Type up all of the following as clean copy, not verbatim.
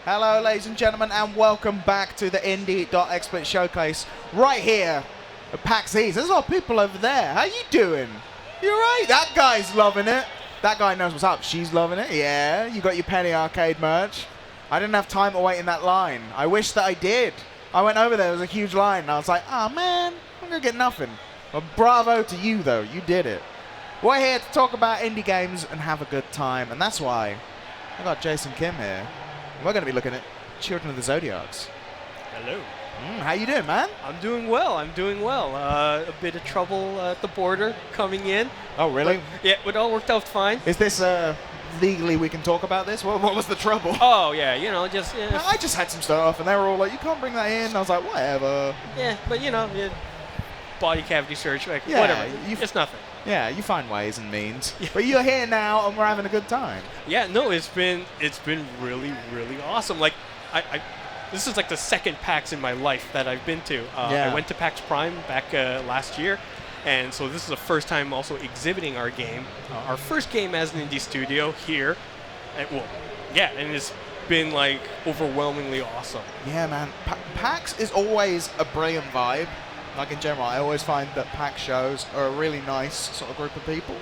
Hello, ladies and gentlemen, and welcome back to the Indie.XSplit Showcase right here at PAX East. There's a lot of people over there. How you doing? You right? That guy's loving it. That guy knows what's up. She's loving it. Yeah, you got your Penny Arcade merch. I didn't have time to wait in that line. I wish that I did. I went over there was a huge line, and I was like, oh man, I'm going to get nothing. But bravo to you, though. You did it. We're here to talk about indie games and have a good time, and that's why I got Jason Kim here. We're going to be looking at Children of the Zodiarcs. Hello. How you doing, man? I'm doing well. A bit of trouble at the border coming in. Oh, really? But, yeah, it all worked out fine. Is this legally we can talk about this? What was the trouble? Oh, yeah, you know, just... No, I just had some stuff, and they were all like, you can't bring that in. I was like, whatever. Yeah, but, you know, body cavity search, like, Yeah, whatever. It's nothing. Yeah, you find ways and means. But you're here now, and we're having a good time. Yeah, no, it's been really, really awesome. Like, this is like the second PAX in my life that I've been to. I went to PAX Prime back last year, and so this is the first time also exhibiting our game. Our first game as an indie studio here. And, and it's been like overwhelmingly awesome. Yeah, man. PAX is always a brilliant vibe. Like in general, I always find that PAX shows are a really nice sort of group of people.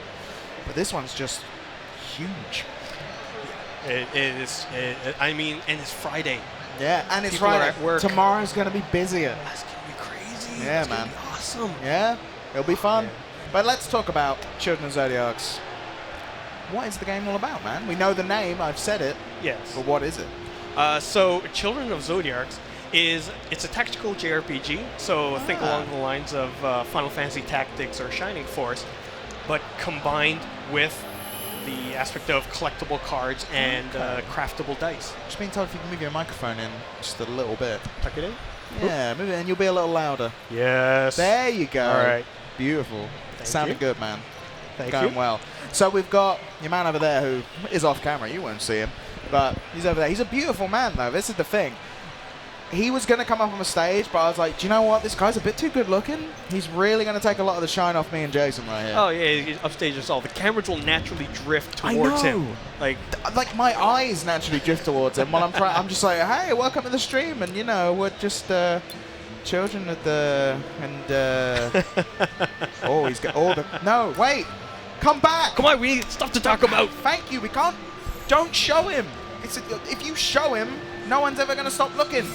But this one's just huge. It is. I mean, and it's Friday. Yeah, and it's People Friday. are at work. Tomorrow's going to be busier. That's going to be crazy. Yeah, it's man. Gonna be awesome. Yeah, it'll be fun. Yeah. But let's talk about Children of Zodiarcs. What is the game all about, man? We know the name. I've said it. Yes. But what is it? So, Children of Zodiarcs it's a tactical JRPG. So think along the lines of Final Fantasy Tactics or Shining Force, but combined with the aspect of collectible cards and craftable dice. Just being told if you can move your microphone in just a little bit. Tuck it in? Yeah, move it in. You'll be a little louder. Yes. There you go. All right. Beautiful. Sounding good, man. Thank you. Well. So we've got your man over there who is off camera. You won't see him. But he's over there. He's a beautiful man, though. This is the thing. He was going to come up on the stage, but I was like, do you know what? This guy's a bit too good looking. He's really going to take a lot of the shine off me and Jason right here. Oh, yeah, he's upstage us all. The cameras will naturally drift towards him. Like my eyes naturally drift towards him while I'm just like, hey, welcome to the stream. And, you know, we're just children of the... And, oh, he's got all the... No, wait. Come back. Come on, we need stuff to talk about. Thank you. We can't... Don't show him. If you show him, no one's ever going to stop looking.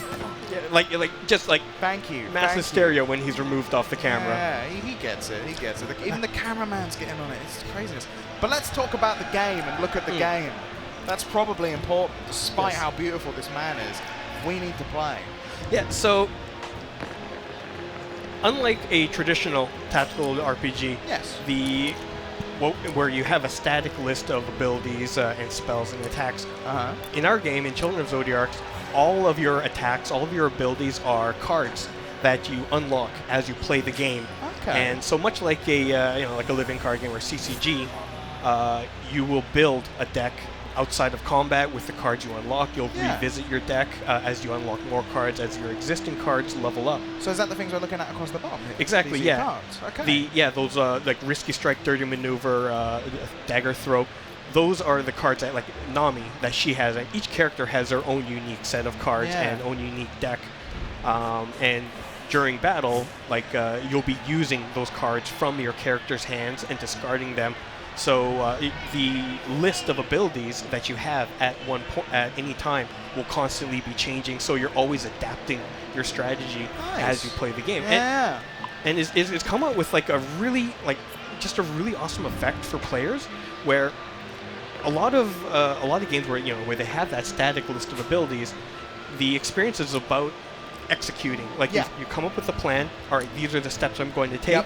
Yeah, just thank you. Mass hysteria when he's removed off the camera. Yeah, he gets it. He gets it. Even the cameraman's getting on it. It's craziness. But let's talk about the game and look at the game. That's probably important, despite how beautiful this man is. We need to play. Yeah. So, unlike a traditional tactical RPG, where you have a static list of abilities and spells and attacks, in our game, in Children of Zodiarcs, all of your attacks, all of your abilities are cards that you unlock as you play the game. Okay. And so much like a like a living card game or CCG, you will build a deck outside of combat with the cards you unlock. You'll revisit your deck as you unlock more cards as your existing cards level up. So is that the things we're looking at across the bottom here? Exactly, These cards? Okay. Those like Risky Strike, Dirty Maneuver, Dagger Throw. Those are the cards that, like Nami, that she has. And each character has their own unique set of cards and own unique deck. And during battle, you'll be using those cards from your character's hands and discarding them. So the list of abilities that you have at any time will constantly be changing. So you're always adapting your strategy as you play the game. Yeah. And it's come out with a really awesome effect for players, where a lot of games where they have that static list of abilities, the experience is about executing. You come up with a plan. All right, these are the steps I'm going to take,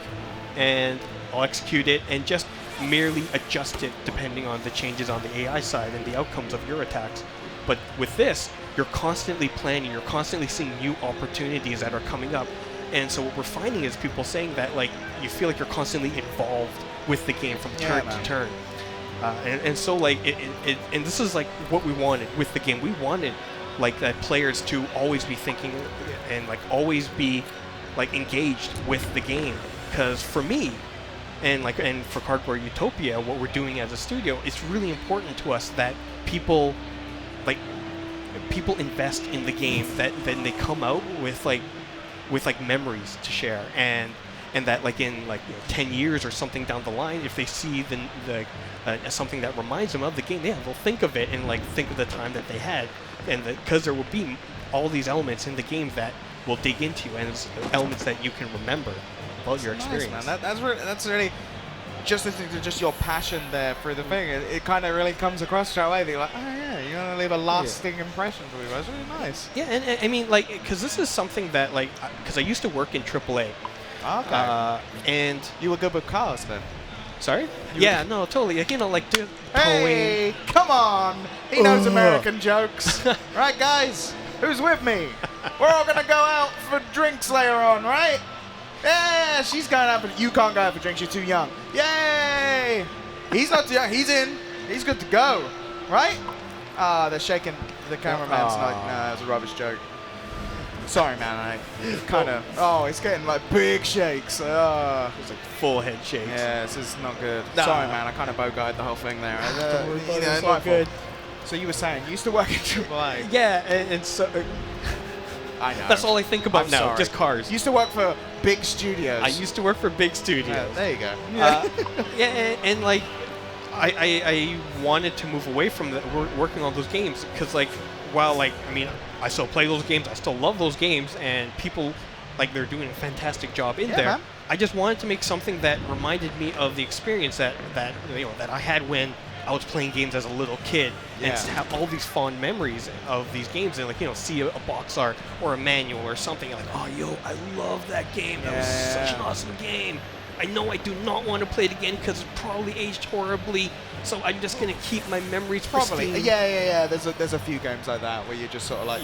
and I'll execute it, and just merely adjust it depending on the changes on the AI side and the outcomes of your attacks. But with this, you're constantly planning, you're constantly seeing new opportunities that are coming up. And so what we're finding is people saying that you feel like you're constantly involved with the game from turn to turn. And so and this is what we wanted with the game. We wanted that players to always be thinking and always be engaged with the game. Because for me, and for Cardboard Utopia, what we're doing as a studio, it's really important to us that people people invest in the game, that then they come out with like memories to share, and that like in 10 years or something down the line, if they see the something that reminds them of the game, they'll think of it and like think of the time that they had, and because there will be all these elements in the game that will dig into you, and it's elements that you can remember about your experience. Man. That's really just listening to just your passion there for the thing. It kind of really comes across straight away. You're like, oh yeah, you want to leave a lasting impression for people. That's really nice. Yeah, and I mean, like, because this is something that, because I used to work in AAA. Okay. And you were good with cars then? Sorry? Yeah, no, totally. Like, towing. Hey, come on! He knows American jokes. Right, guys? Who's with me? We're all going to go out for drinks later on, right? Yeah, she's going out for... You can't go out for drinks, you're too young. Yay! He's not too young, he's in. He's good to go, right? They're shaking the cameraman's like, nah, it's a rubbish joke. Sorry, man, I kind of... Oh, it's getting like big shakes. It's like full head shakes. Yeah, this is not good. Nah. Sorry, man, I kind of bow-guyed the whole thing there. It's not good. So you were saying, you used to work in AAA. Yeah, and so... I know. That's all I think about now, sorry. just cars. You used to work for big studios. I used to work for big studios. There you go. Yeah, and like, I wanted to move away from working on those games, because like, while like, I mean, I still play those games, I still love those games, and people, like, they're doing a fantastic job in there. Man. I just wanted to make something that reminded me of the experience that I had when I was playing games as a little kid, and to have all these fond memories of these games, and see a box art or a manual or something, like, oh, yo, I love that game. That was such an awesome game. I know I do not want to play it again because it probably aged horribly, so I'm just gonna keep my memories pristine. Yeah. There's a few games like that where you're just sort of like,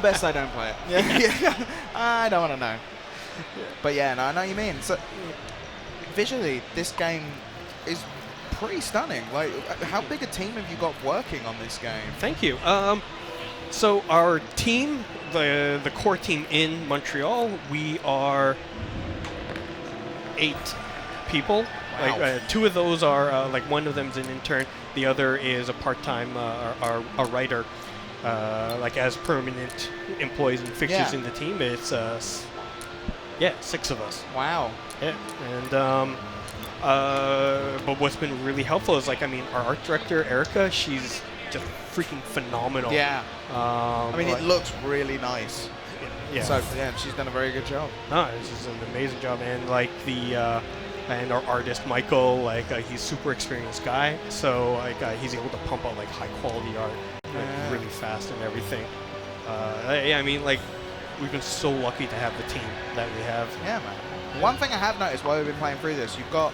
best I don't play it. Yeah. I don't want to know. But yeah, no, I know what you mean. So visually, this game is pretty stunning. Like, how big a team have you got working on this game? Thank you. So our team, the core team in Montreal, we are 8 people. Wow. Like 2 of those are like, one of them's an intern, the other is a part-time a writer. Like, as permanent employees and fixtures in the team, it's 6 of us. Wow. Yeah, and but what's been really helpful is, like, I mean, our art director Erica, she's just freaking phenomenal. Yeah. I mean, it looks really nice. Yeah. So yeah, she's done a very good job. No, this is an amazing job, and like and our artist Michael, like, he's a super experienced guy, so like he's able to pump out like high quality art really fast and everything. Yeah, I mean, like, we've been so lucky to have the team that we have. Yeah, man. One thing I have noticed while we've been playing through this, you've got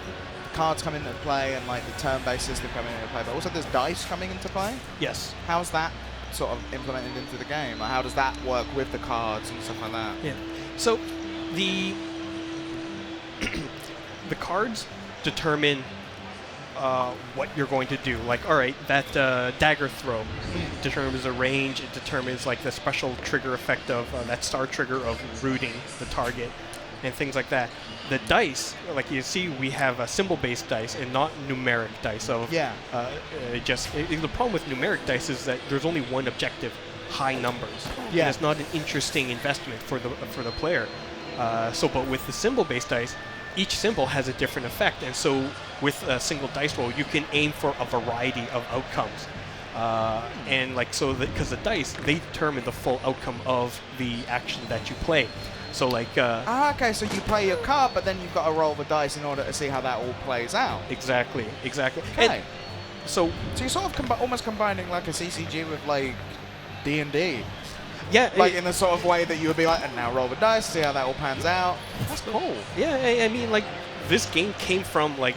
cards coming into play and like the turn-based system coming into play, but also there's dice coming into play. Yes. How's that sort of implemented into the game? Like, how does that work with the cards and stuff like that? Yeah. So the the cards determine what you're going to do. Like, all right, that dagger throw determines the range. It determines like the special trigger effect of that star trigger of rooting the target and things like that. The dice, like you see, we have a symbol-based dice and not numeric dice. So the problem with numeric dice is that there's only one objective: high numbers. Yeah. And it's not an interesting investment for the player. But with the symbol-based dice, each symbol has a different effect, and so with a single dice roll, you can aim for a variety of outcomes. And like, so because the dice, they determine the full outcome of the action that you play. So like okay, so you play your card, but then you've got to roll the dice in order to see how that all plays out. Exactly. Okay. And so you're sort of almost combining like a CCG with like D&D. Yeah. Like in the sort of way that you would be like, and now roll the dice, see how that all pans out. That's cool. Yeah, I mean, like, this game came from like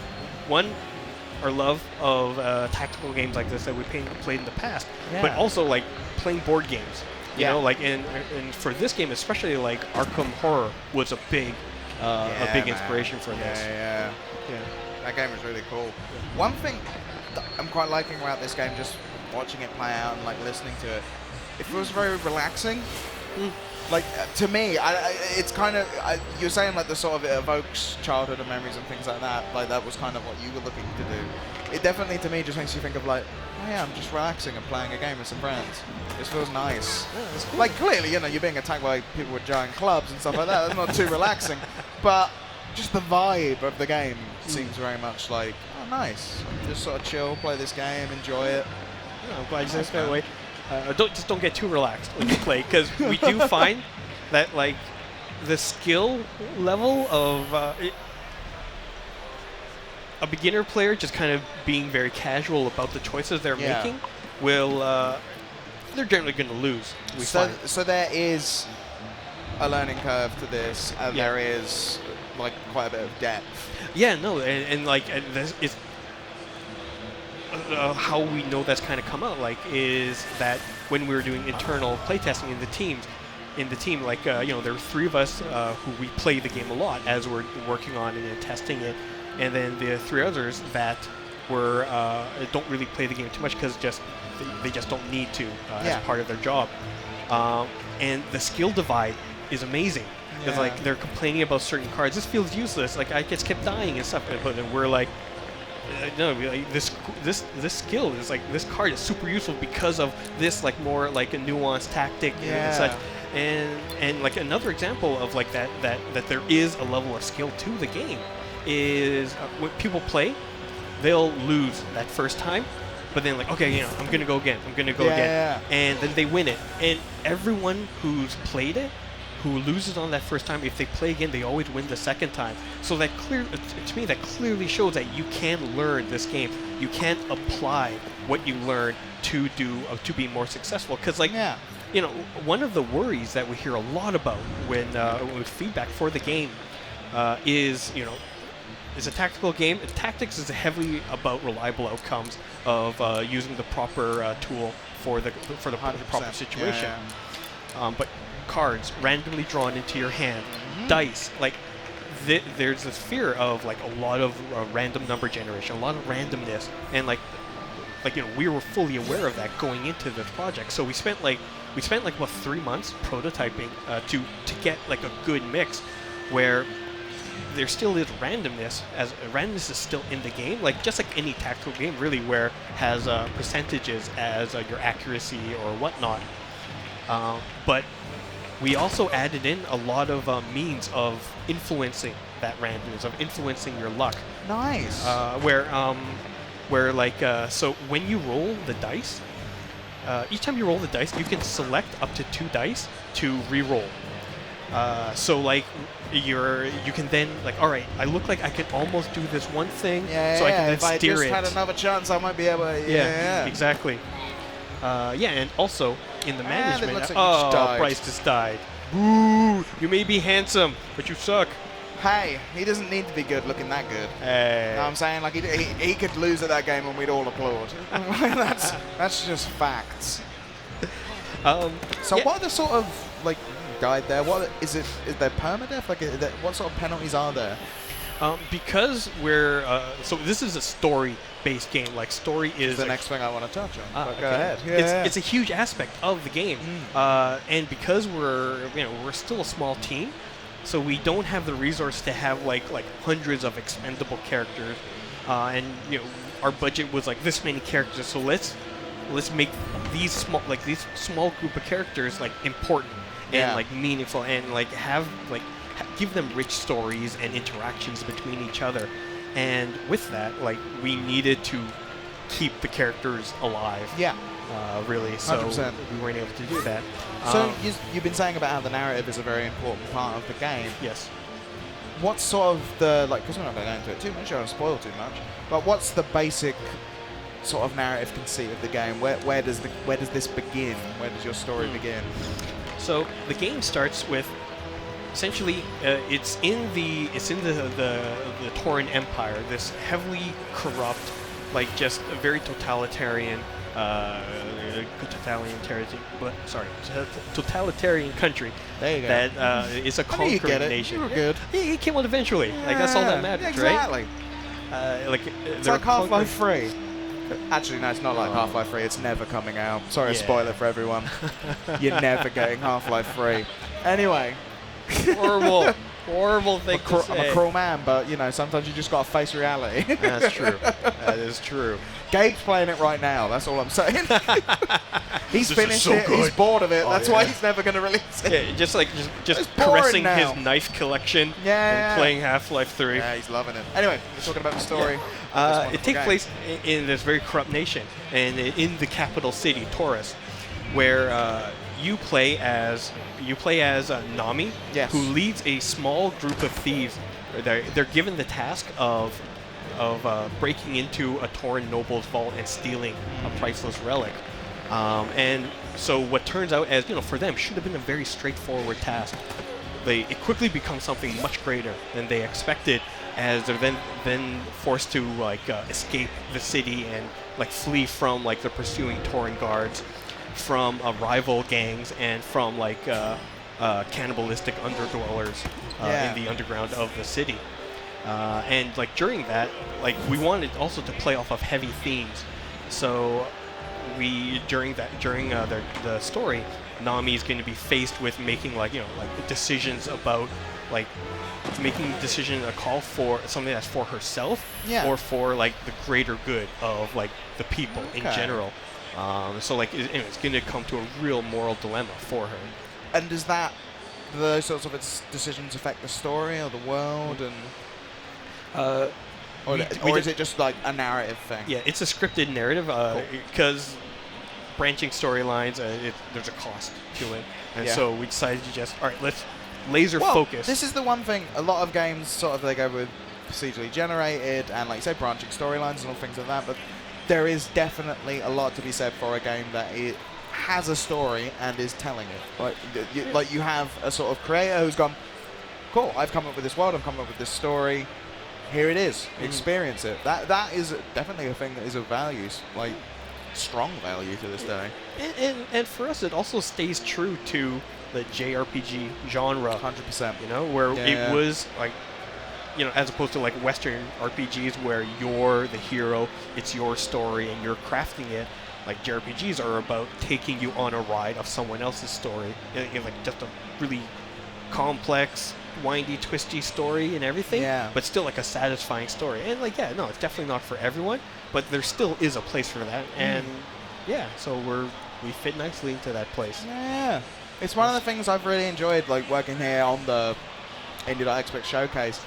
our love of tactical games like this that we played in the past, but also like playing board games. You know, like, and for this game especially, like, Arkham Horror was a big inspiration for this. Yeah. That game was really cool. One thing that I'm quite liking about this game, just watching it play out and like listening to it, it feels very relaxing. Like, to me, it's kind of, you're saying like the sort of, it evokes childhood and memories and things like that. Like, that was kind of what you were looking to do. it definitely to me just makes you think of like, oh yeah, I'm just relaxing and playing a game with some friends. This feels nice. Yeah, that's cool. Like clearly, you know, you're being attacked by people with giant clubs and stuff like that. That's not too relaxing, but just the vibe of the game seems very much like, oh nice. Just sort of chill, play this game, enjoy it. Yeah, I'm glad you said it that way. Don't get too relaxed when you play, because we do find that like the skill level of a beginner player just kind of being very casual about the choices they're making will they're generally going to lose. So there is a learning curve to this, and there is like quite a bit of depth. Yeah, no, and like this is how we know that's kind of come out. Like, is that when we were doing internal playtesting in the team, like you know, there were 3 of us who we play the game a lot as we're working on it and testing it, and then the 3 others that were don't really play the game too much because they just don't need to as part of their job. And the skill divide is amazing. It's like they're complaining about certain cards. This feels useless. Like I just kept dying and stuff. But then we're like, no, this skill is like, this card is super useful because of this, like more like a nuanced tactic and such. And like another example of like that there is a level of skill to the game is when people play, they'll lose that first time, but then like, okay, you know, I'm gonna go again, and then they win it. And everyone who's played it, who loses on that first time, if they play again, they always win the second time. So that to me, that clearly shows that you can learn this game. You can apply what you learn to be more successful. Because like, you know, one of the worries that we hear a lot about when with feedback for the game is, you know, it's a tactical game. Tactics is heavily about reliable outcomes of using the proper tool for the proper situation. But cards randomly drawn into your hand, dice, like there's this fear of like a lot of random number generation, a lot of randomness, and like you know, we were fully aware of that going into this project. So we spent like about 3 months prototyping to get like a good mix where there still is randomness, as randomness is still in the game, like just like any tactical game really, where has percentages as your accuracy or whatnot, but we also added in a lot of means of influencing that randomness, of influencing your luck. Nice. Where like, so when you roll the dice, each time you roll the dice, you can select up to 2 dice to re-roll. So like, you can then like, all right, I look like I can almost do this one thing, so I can then steer it. If I just had another chance, I might be able to. Yeah, exactly. And also in the management, like Bryce just died. Boo! You may be handsome, but you suck. Hey, he doesn't need to be good looking that good. Hey. You know what I'm saying? Like he could lose at that game and we'd all applaud. that's just facts. So what are the sort of like guide there? What is it? Is there permadeath? Like, what sort of penalties are there? Because we're so this is a story-based game. Like, story is the next thing I want to touch on. Okay. Go ahead. It's a huge aspect of the game, and because we're still a small team, so we don't have the resource to have like hundreds of expendable characters, and you know, our budget was like this many characters. So let's make these small group of characters like important and like meaningful, and like have like give them rich stories and interactions between each other. And with that, like, we needed to keep the characters alive. Really. So 100%. we weren't able to do that. So you've been saying about how the narrative is a very important part of the game. Yes. What's sort of the, like, because we're not going to go into it too much, I don't spoil too much, but what's the basic sort of narrative conceit of the game? Where does this begin? Where does your story begin? So the game starts with, essentially, it's in the Tauran Empire, this heavily corrupt, like just a very totalitarian country. There you go. That is a conquering nation. You were good. He came out eventually. Like, that's all that matters, exactly. Right? Like, it's like Half-Life 3. Actually, no, it's not like Half-Life 3. It's never coming out. Sorry, a spoiler for everyone. You're never getting Half-Life 3. Anyway. Horrible. horrible thing to say. I'm a cruel man, but you know, sometimes you just gotta face reality. That's true. That is true. Gabe's playing it right now. That's all I'm saying. He's This finished is so it. good. He's bored of it. Oh, That's why he's never gonna release it. Yeah, just It's boring caressing now. his knife collection Yeah. and playing Half-Life 3. Yeah, he's loving it. Anyway, we're talking about the story. It takes place in this very corrupt nation, and in the capital city, Taurus, where you play as Nami, Yes. who leads a small group of thieves. They're given the task of breaking into a Tauran noble's vault and stealing a priceless relic. And so what turns out as, for them should have been a very straightforward task. It quickly becomes something much greater than they expected, as they're then forced to escape the city and flee from the pursuing Tauran guards, from rival gangs, and from cannibalistic underdwellers in the underground of the city. And during that, we wanted also to play off of heavy themes. So during the story, Nami is going to be faced with making decisions about making a decision, a call for something that's for herself, or for the greater good of the people in general. So it's going to come to a real moral dilemma for her. And does those sorts of its decisions affect the story or the world, and or is it just a narrative thing? Yeah, it's a scripted narrative because branching storylines, there's a cost to it, and so we decided to just let's laser focus. This is the one thing. A lot of games they go with procedurally generated and like you say branching storylines and all things like that, but there is definitely a lot to be said for a game that it has a story and is telling it. You have a sort of creator who's gone, cool, I've come up with this world, I've come up with this story, here it is, experience it. That is definitely a thing that is of value, strong value to this day. And for us, it also stays true to the JRPG genre. 100%. Where it was as opposed to Western RPGs where you're the hero, it's your story and you're crafting it. JRPGs are about taking you on a ride of someone else's story, just a really complex, windy, twisty story and everything, but still a satisfying story. And it's definitely not for everyone, but there still is a place for that. And so we fit nicely into that place. Yeah, it's one of the things I've really enjoyed, working here on the Indie.Xplit showcase.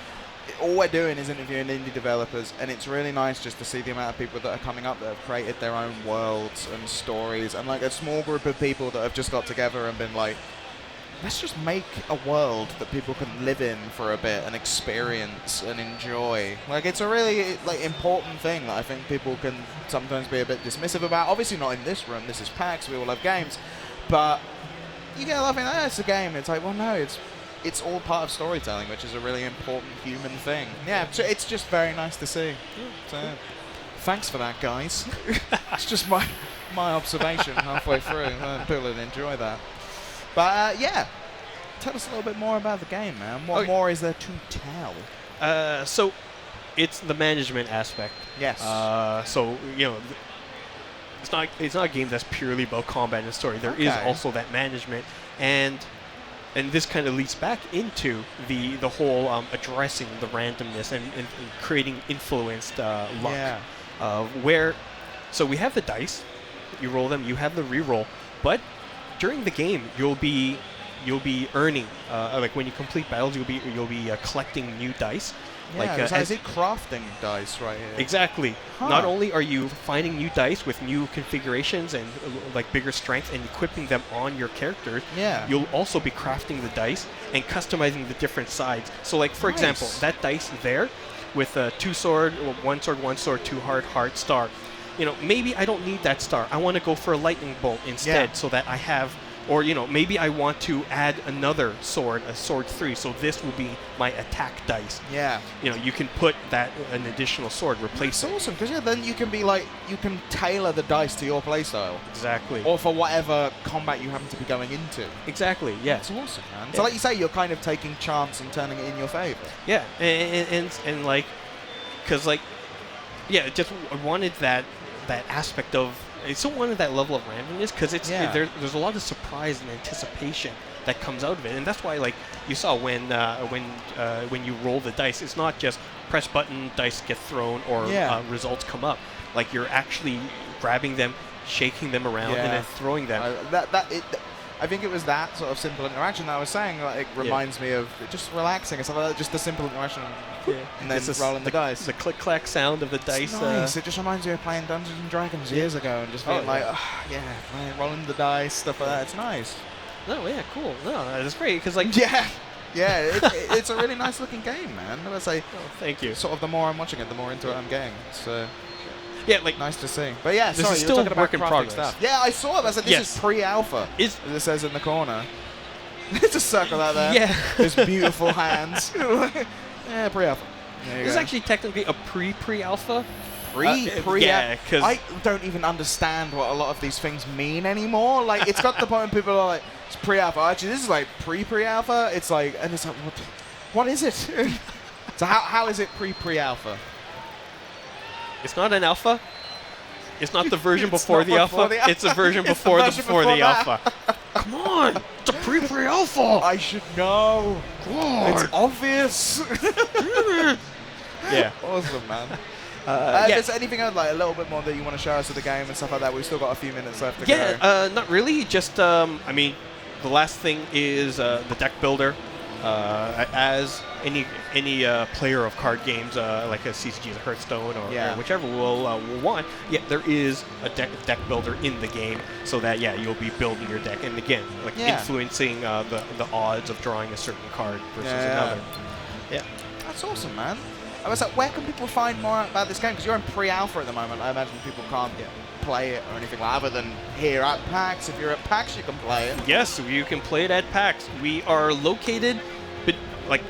All we're doing is interviewing indie developers, and it's really nice just to see the amount of people that are coming up that have created their own worlds and stories, and a small group of people that have just got together and been let's just make a world that people can live in for a bit and experience and enjoy. It's a really important thing that I think people can sometimes be a bit dismissive about. Obviously not in this room, this is PAX, we all love games, but you get a lot of thinking, it's a game. It's well, no, it's all part of storytelling, which is a really important human thing. Yeah, it's just very nice to see. So, thanks for that, guys. It's just my observation halfway through. People would enjoy that. But tell us a little bit more about the game, man. What more is there to tell? So it's the management aspect. Yes. So it's not a game that's purely about combat and story. There is also that management, and this kind of leads back into the whole addressing the randomness and creating influenced luck. So we have the dice, you roll them, you have the reroll, but during the game you'll be earning when you complete battles, you'll be collecting new dice. Is it crafting dice right here? Exactly. Huh. Not only are you finding new dice with new configurations and bigger strength and equipping them on your characters, you'll also be crafting the dice and customizing the different sides. So for example, that dice there with a 2 sword, 1 sword, 1 sword, 2 heart, star. Maybe I don't need that star. I want to go for a lightning bolt instead, so that I have. Or, maybe I want to add another sword, a sword 3, so this will be my attack dice. Yeah. You can put an additional sword, replace it. It's awesome, because then you can you can tailor the dice to your playstyle. Exactly. Or for whatever combat you happen to be going into. Exactly, yeah. It's awesome, man. So like you say, you're kind of taking chance and turning it in your favor. Yeah, and because just I wanted that aspect of. I still wanted that level of randomness because there's a lot of surprise and anticipation that comes out of it, and that's why like you saw when you roll the dice, it's not just press button, dice get thrown, or results come up. Like you're actually grabbing them, shaking them around, and then throwing them. I think it was that sort of simple interaction that I was saying. Like, it reminds me of just relaxing and stuff like that. Just the simple interaction, and then rolling the dice. The click clack sound of the dice. It's nice. It just reminds me of playing Dungeons and Dragons years ago, and just being rolling the dice, stuff like that. It's nice. No, yeah, cool. No, that's great because like it's a really nice looking game, man. I would say. Oh, thank you. Sort of the more I'm watching it, the more into it I'm getting. So. Yeah, like nice to see. But yeah, this sorry, is you're still talking about work in progress. Stuff. Yeah, I saw it. I said this is pre-alpha. As it says in the corner. There's a circle out there. Yeah. There's beautiful hands. Yeah, pre-alpha. This is actually technically a pre-alpha. Pre-alpha. Yeah, because I don't even understand what a lot of these things mean anymore. Like, it's got to the point where people are like, it's pre-alpha. Actually, this is like pre-alpha. It's like, and it's like, what is it? So how is it pre-alpha? It's not an alpha. It's not the version before the alpha. It's a version before the alpha. Come on! It's a pre-alpha! I should know. God. It's obvious. Yeah. Awesome, man. Is there anything else, like a little bit more that you want to show us of the game and stuff like that? We've still got a few minutes left to go. Not really. Just, I mean, the last thing is the deck builder. As any player of card games, like a CCG, a Hearthstone, or whichever will want, there is a deck builder in the game, so that you'll be building your deck, and again, like influencing the odds of drawing a certain card versus another. Yeah, that's awesome, man. I was like, where can people find more about this game? Because you're in pre-alpha at the moment. I imagine people can't play it or anything other than here at PAX. If you're at PAX, you can play it. Yes, you can play it at PAX. We are located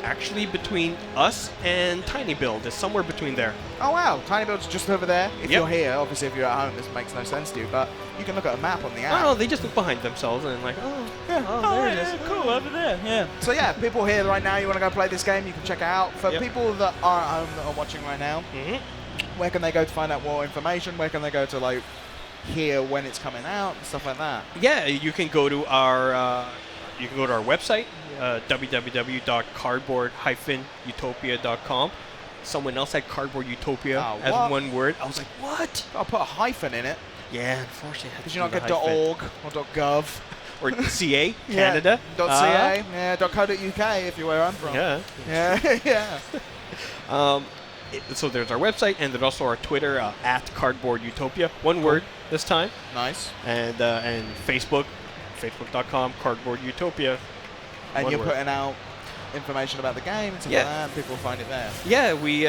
actually between us and Tiny Build. It's somewhere between there. Oh wow, Tiny Build's just over there. If you're here, obviously if you're at home this makes no sense to you, but you can look at a map on the app. No, they just look behind themselves and like, there it is. Cool, over there. Yeah. So yeah, people here right now, you want to go play this game, you can check it out. For people that are at home that are watching right now, where can they go to find out more information? Where can they go to like hear when it's coming out and stuff like that? Yeah, you can go to our website, www.cardboard-utopia.com. Someone else had Cardboard Utopia as one word. I was like, what? I'll put a hyphen in it. Yeah, unfortunately. Did you not get .org or .gov? Or .ca, Canada. .ca, .co.uk if you're where I'm from. Yeah. So there's our website, and there's also our Twitter, at Cardboard Utopia. One word this time. Nice. And Facebook. Facebook.com, Cardboard Utopia. And you're putting out information about the game and stuff like that, and people will find it there. Yeah, we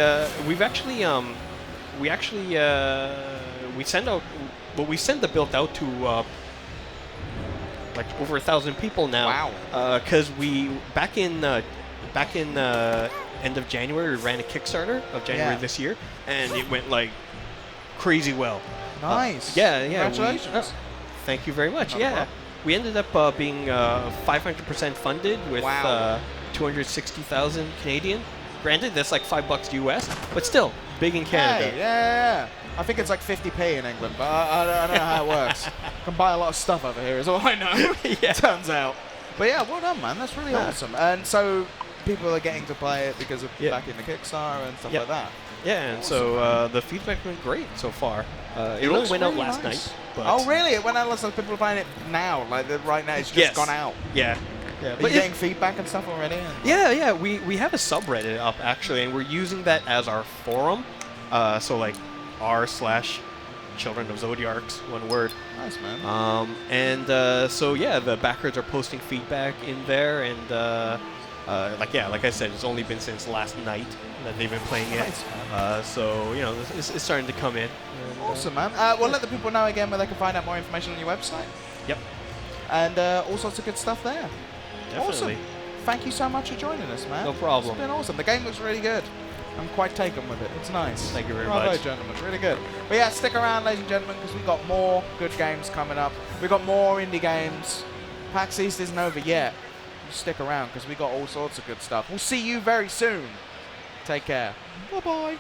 send the build out to like over 1,000 people now. Wow. Because we back in end of January we ran a Kickstarter of January this year, and it went like crazy well. Nice. Congratulations. Thank you very much. We ended up being 500% funded with 260,000 Canadian. Granted, that's like $5 US, but still big in Canada. Hey, I think it's like 50p in England, but I don't know how it works. Can buy a lot of stuff over here, is all I know. Turns out. But yeah, well done, man. That's really awesome. And so people are getting to play it because of back in the Kickstarter and stuff like that. Yeah, and so the feedback's been great so far. It only went out last night. But oh, really? It went out last night? People are playing it now? Like, right now it's just gone out? Yeah. Are you getting feedback and stuff already? Yeah. We have a subreddit up, actually, and we're using that as our forum. So, like, r/Children of Zodiarcs, one word. Nice, man. So, the backers are posting feedback in there, and, like I said, it's only been since last night that they've been playing it. Nice, man. So, it's starting to come in. Awesome, man. Well, let the people know again where they can find out more information on your website. Yep. And all sorts of good stuff there. Definitely. Awesome. Thank you so much for joining us, man. No problem. It's been awesome. The game looks really good. I'm quite taken with it. It's nice. Thank you very Bravo, much. Gentlemen. Really good. But yeah, stick around, ladies and gentlemen, because we've got more good games coming up. We've got more indie games. PAX East isn't over yet. You stick around because we got all sorts of good stuff. We'll see you very soon. Take care. Bye-bye.